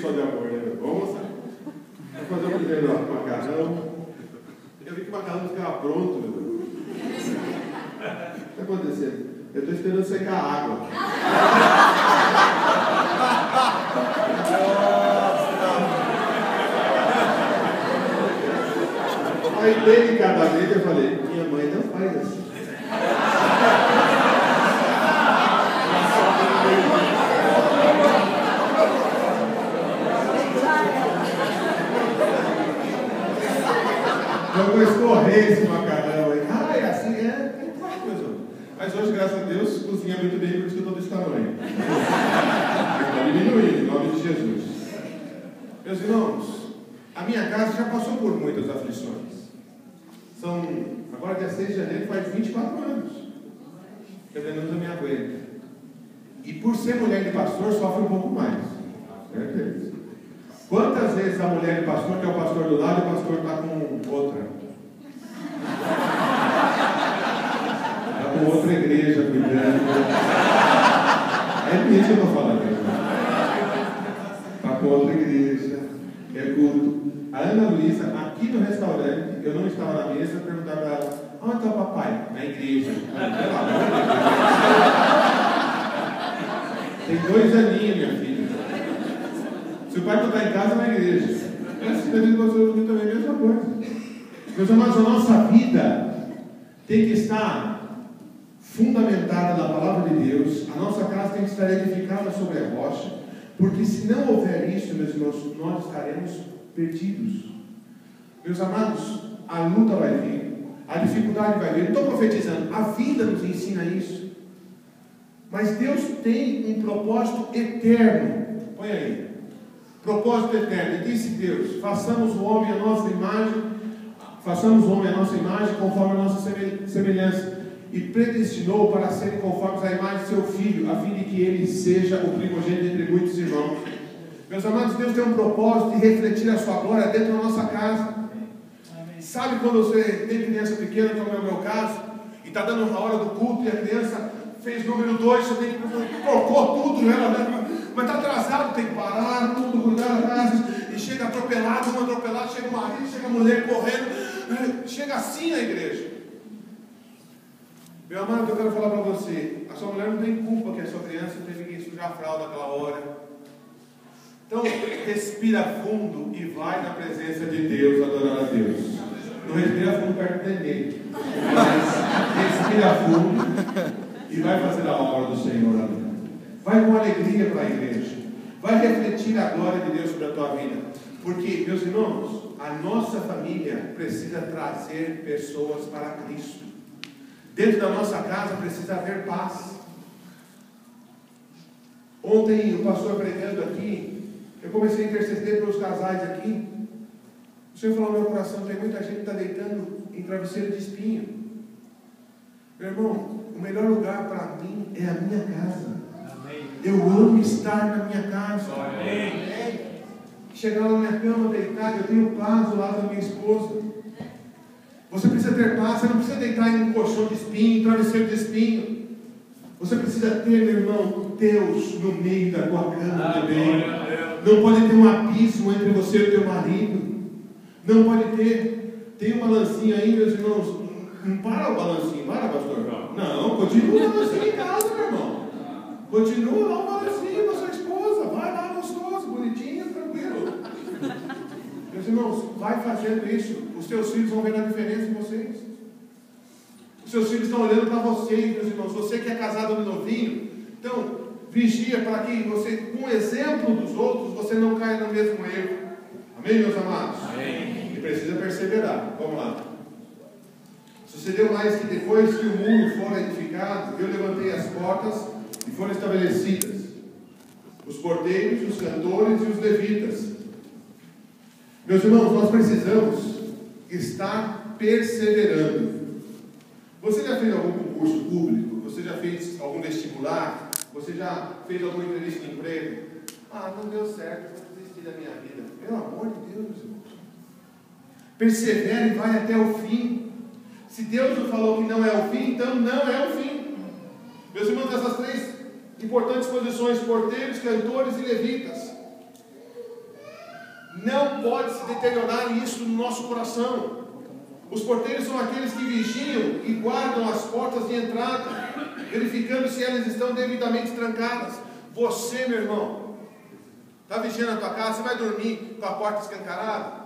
só de amor, né? Vamos almoçar. Vou fazer o primeiro macarrão. Eu vi que o macarrão ficava pronto, meu Deus. O que está acontecendo? Eu estou esperando secar a água. Aí, delicadamente, eu falei: minha mãe não faz assim. Eu vou escorrer esse macarrão aí. Ah, é assim, é. Tem várias coisas. Mas hoje, graças a Deus, cozinha muito bem, por isso que eu estou desse tamanho. Está diminuindo, em nome de Jesus. Meus irmãos, a minha casa já passou por muitas aflições. Agora, dia 6 de janeiro, faz 24 anos que a Danusa me aguenta. E por ser mulher de pastor, sofre um pouco mais. Certeza. Quantas vezes a mulher de pastor, que é o pastor do lado, e o pastor está com outra? Está com outra igreja cuidando. É isso que eu estou falando. Está com outra igreja. É culto. A Ana Luísa, aqui no restaurante, eu não estava na mesa, eu perguntava para ela: onde está o papai? Na igreja. Tem 2 aninhos, minha filha. Se o pai não está em casa, na igreja. É assim, na vida do pastor também é a mesma coisa. Meus amados, a nossa vida tem que estar fundamentada na palavra de Deus. A nossa casa tem que estar edificada sobre a rocha. Porque se não houver isso, meus irmãos, nós estaremos perdidos. Meus amados, a luta vai vir, a dificuldade vai vir. Estou profetizando, a vida nos ensina isso. Mas Deus tem um propósito eterno. Põe aí. Propósito eterno. E disse Deus: façamos o homem a nossa imagem, conforme a nossa semelhança. E predestinou para serem conformes à imagem de seu Filho, a fim de que ele seja o primogênito entre muitos irmãos. Meus amados, Deus tem um propósito de refletir a sua glória dentro da nossa casa. Amém. Sabe quando você tem criança pequena, como é o meu caso, e está dando a hora do culto e a criança fez número 2, você tem que trocou tudo nela, mas está atrasado, tem que parar, tudo, cuidar da casa, e chega atropelado, chega o marido, chega a mulher correndo, chega assim a igreja. Meu amado, eu quero falar para você: a sua mulher não tem culpa que a sua criança teve que sujar a fralda naquela hora. Então, respira fundo e vai na presença de Deus, adorar a Deus. Não respira fundo perto dele, mas respira fundo e vai fazer a obra do Senhor ali. Vai com alegria para a igreja. Vai refletir a glória de Deus sobre a tua vida. Porque, meus irmãos, a nossa família precisa trazer pessoas para Cristo. Dentro da nossa casa precisa haver paz. Ontem, o pastor pregando aqui, eu comecei a interceder pelos casais aqui. O Senhor falou no meu coração: tem muita gente que está deitando em travesseiro de espinho. Meu irmão, o melhor lugar para mim é a minha casa. Amém. Eu amo estar na minha casa. Amém. Chegar lá na minha cama, deitar, eu tenho paz do lado da minha esposa. Você precisa ter paz, você não precisa deitar em um colchão de espinho, em travesseiro de espinho. Você precisa ter, meu irmão, Deus no meio da tua cama também. Não pode ter um abismo entre você e o teu marido. Não pode ter. Tem um balancinho aí, meus irmãos. Não para o balancinho, para, pastor? Não, continua o balancinho em casa, meu irmão. Continua lá o balancinho com a sua esposa. Vai lá gostoso, bonitinho, tranquilo. Meus irmãos, vai fazendo isso. Os teus filhos vão ver a diferença em vocês. Os seus filhos estão olhando para vocês, meus irmãos. Você que é casado no novinho, então, vigia para que você, com o exemplo dos outros, você não caia no mesmo erro. Amém, meus amados? Amém. E precisa perseverar. Vamos lá. Sucedeu mais que depois que o muro for edificado, eu levantei as portas e foram estabelecidas os porteiros, os cantores e os levitas. Meus irmãos, nós precisamos estar perseverando. Você já fez algum concurso público? Você já fez algum vestibular? Você já fez alguma entrevista de emprego? Ah, não deu certo, vou desistir da minha vida. Pelo amor de Deus, meus irmãos. Persevere e vai até o fim. Se Deus não falou que não é o fim, então não é o fim. Meus irmãos, essas 3 importantes posições: porteiros, cantores e levitas. Não pode se deteriorar isso no nosso coração. Os porteiros são aqueles que vigiam e guardam as portas de entrada, verificando se elas estão devidamente trancadas. Você, meu irmão, está vigiando a tua casa, você vai dormir com a porta escancarada?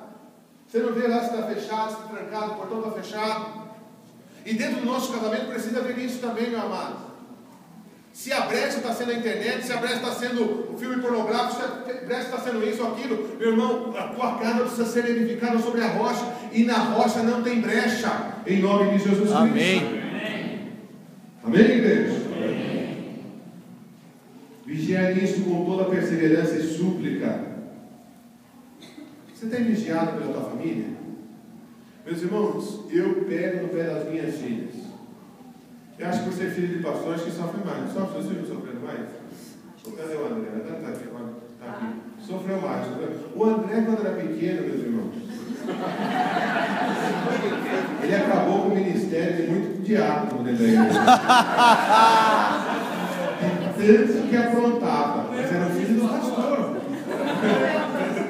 Você não vê lá se está fechado, se está trancado, o portão está fechado? E dentro do nosso casamento precisa ver isso também, meu amado. Se a brecha está sendo a internet, se a brecha está sendo o filme pornográfico, se a brecha está sendo isso ou aquilo, meu irmão, a tua casa precisa ser edificada sobre a rocha, e na rocha não tem brecha, em nome de Jesus Cristo. Amém. Amém, igreja? Amém. Vigiar nisso com toda perseverança e súplica. Você tem vigiado pela tua família? Meus irmãos, eu pego no pé das minhas filhas. Eu acho que por ser filho de pastor, acho que sofre mais. Sofre, seus filhos sofrendo mais? Cadê o André? Está aqui, tá aqui. Sofreu mais. O André, quando era pequeno, meus irmãos, ele acabou com o ministério de muito diácono dentro da igreja. Tanto que aprontava. Mas era o filho do pastor.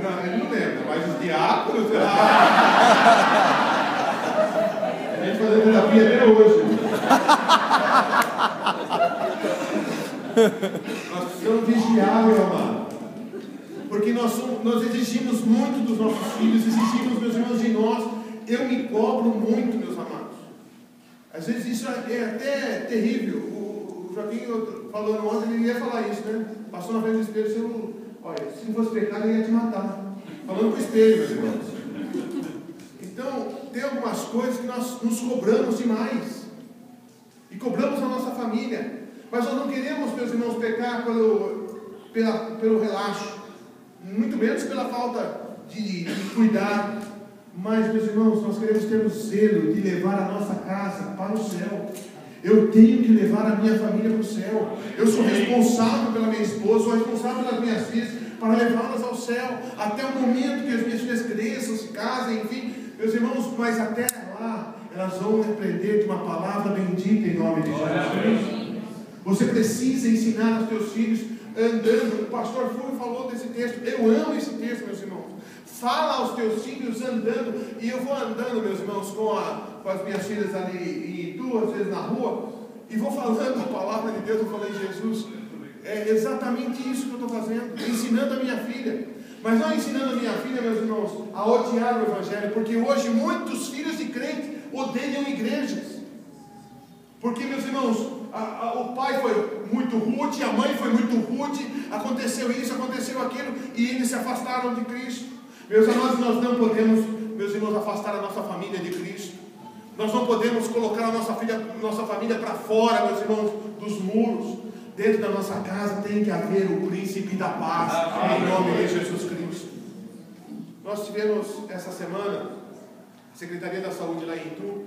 Não, ele não lembra, mas os diáconos. A gente fazendo terapia até hoje. Nós precisamos vigiar, meu amado, porque nós exigimos muito dos nossos filhos, exigimos, meus irmãos, de nós. Eu me cobro muito, meus amados. Às vezes isso é até terrível. O Joaquim falou no ontem, ele ia falar isso, né? Passou na frente do espelho, olha, se não fosse pecado, ele ia te matar. Falando com o espelho, meus irmãos. Então, tem algumas coisas que nós nos cobramos demais. E cobramos a nossa família. Mas nós não queremos, meus irmãos, pecar pelo relaxo. Muito menos pela falta de cuidar. Mas, meus irmãos, nós queremos ter o zelo de levar a nossa casa para o céu. Eu tenho que levar a minha família para o céu. Eu sou responsável pela minha esposa, sou responsável pelas minhas filhas, para levá-las ao céu. Até o momento que as minhas filhas cresçam, se casem, enfim. Meus irmãos, mas até lá, elas vão aprender de uma palavra bendita em nome de Jesus. Você precisa ensinar aos teus filhos andando. O pastor Fulvio falou desse texto. Eu amo esse texto, meus irmãos. Fala aos teus filhos andando. E eu vou andando, meus irmãos, com as minhas filhas ali, e duas vezes na rua, e vou falando a palavra de Deus. Eu falei, Jesus, é exatamente isso que eu estou fazendo, ensinando a minha filha. Mas não ensinando a minha filha, meus irmãos, a odiar o Evangelho, porque hoje muitos filhos de crentes odeiam igrejas. Porque, meus irmãos, o pai foi muito rude, a mãe foi muito rude, aconteceu isso, aconteceu aquilo, e eles se afastaram de Cristo. Meus irmãos, nós não podemos, meus irmãos, afastar a nossa família de Cristo. Nós não podemos colocar a nossa família para fora, meus irmãos, dos muros. Dentro da nossa casa tem que haver o príncipe da paz, em nome de Jesus Cristo. Nós tivemos essa semana, a Secretaria da Saúde lá em Itu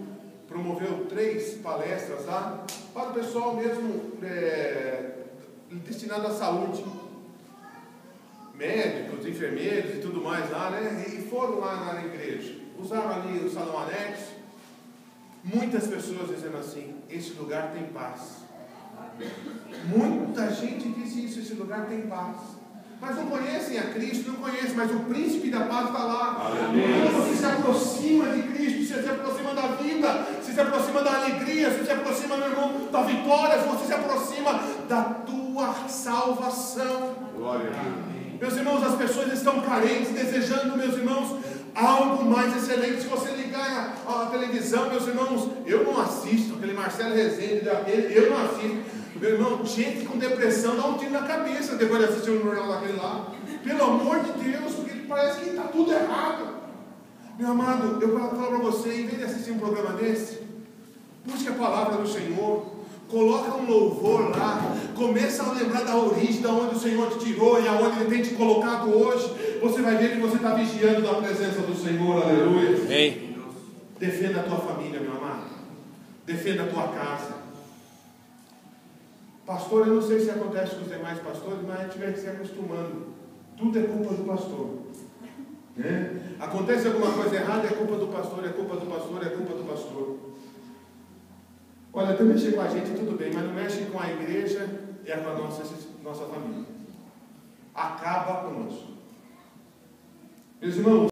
promoveu 3 palestras lá, para o pessoal mesmo destinado à saúde. Médicos, enfermeiros e tudo mais lá, né? E foram lá na igreja. Usaram ali o salão anexo. Muitas pessoas dizendo assim, esse lugar tem paz. Muita gente disse isso, esse lugar tem paz. Mas não conhecem a Cristo, não conhecem, mas o príncipe da paz está lá. Você se aproxima de Cristo, você se aproxima da vida, você se aproxima da alegria, você se aproxima, meu irmão, da vitória, você se aproxima da tua salvação. Glória a Deus. Meus irmãos, as pessoas estão carentes, desejando, meus irmãos, algo mais excelente. Se você ligar a televisão, meus irmãos, eu não assisto, aquele Marcelo Rezende, eu não assisto. Meu irmão, gente com depressão dá um tiro na cabeça depois de assistir um jornal daquele lá. Pelo amor de Deus, porque parece que está tudo errado. Meu amado, eu vou falar para você, em vez de assistir um programa desse, busque a palavra do Senhor, coloca um louvor lá, começa a lembrar da origem, de onde o Senhor te tirou e aonde Ele tem te colocado hoje. Você vai ver que você está vigiando da presença do Senhor, aleluia. Amém. Defenda a tua família, meu amado. Defenda a tua casa. Pastor, eu não sei se acontece com os demais pastores, mas a gente vai se acostumando. Tudo é culpa do pastor. Né? Acontece alguma coisa errada, é culpa do pastor, é culpa do pastor, é culpa do pastor. Olha, até mexer com a gente tudo bem, mas não mexe com a igreja e com a nossa família. Acaba conosco. Meus irmãos,